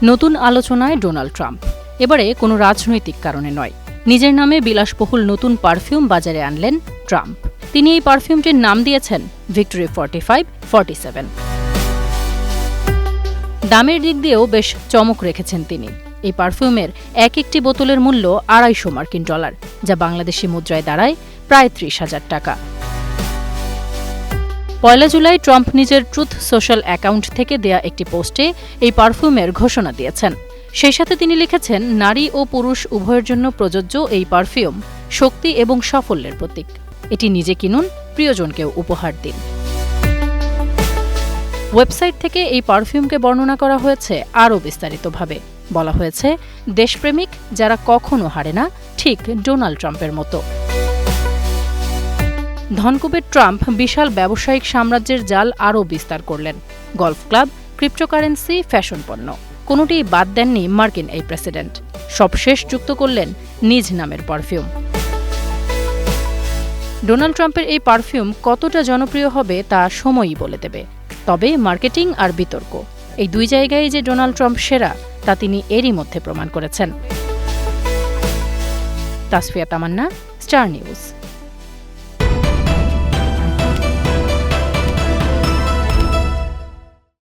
নতুন আলোচনায় Donald Trump. এবারে কোনো রাজনৈতিক কারণে নয়, নিজের নামে বিলাসবহুল নতুন পারফিউম বাজারে আনলেন ট্রাম্প। তিনি এই পারফিউমটির নাম দিয়েছেন ভিক্টোরি 4547। দামের দিক দিয়েও বেশ চমক রেখেছেন তিনি। এই পারফিউমের এক একটি বোতলের মূল্য $250, যা বাংলাদেশি মুদ্রায় দাঁড়ায় প্রায় 30,000 টাকা। 1 জুলাই ট্রাম্প নিজের ট্রুথ সোশ্যাল অ্যাকাউন্ট থেকে দেয়া একটি পোস্টে এই পারফিউমের ঘোষণা দিয়েছেন। সেই সাথে তিনি লিখেছেন, নারী ও পুরুষ উভয়ের জন্য প্রযোজ্য এই পারফিউম শক্তি এবং সাফল্যের প্রতীক। এটি নিজে কিনুন, প্রিয়জনকেও উপহার দিন। ওয়েবসাইট থেকে এই পারফিউমকে বর্ণনা করা হয়েছে আরও বিস্তারিতভাবে। বলা হয়েছে, দেশপ্রেমিক যারা কখনো হারে না, ঠিক ডোনাল্ড ট্রাম্পের মতো। ধনকুবের ট্রাম্প বিশাল ব্যবসায়িক সাম্রাজ্যের জাল আরও বিস্তার করলেন। গলফ ক্লাব, ক্রিপ্টোকারেন্সি, ফ্যাশন পণ্য, কোনোটিই বাদ দেননি মার্কিন এই প্রেসিডেন্ট। সবশেষ যুক্ত করলেন নিজ নামের পারফিউম। ডোনাল্ড ট্রাম্পের এই পারফিউম কতটা জনপ্রিয় হবে তা সময়ই বলে দেবে। তবে মার্কেটিং আর বিতর্ক, এই দুই জায়গায় যে ডোনাল্ড ট্রাম্প সেরা তা তিনি এরই মধ্যে প্রমাণ করেছেন। তাসফিয়া তামান্না, স্টার নিউজ।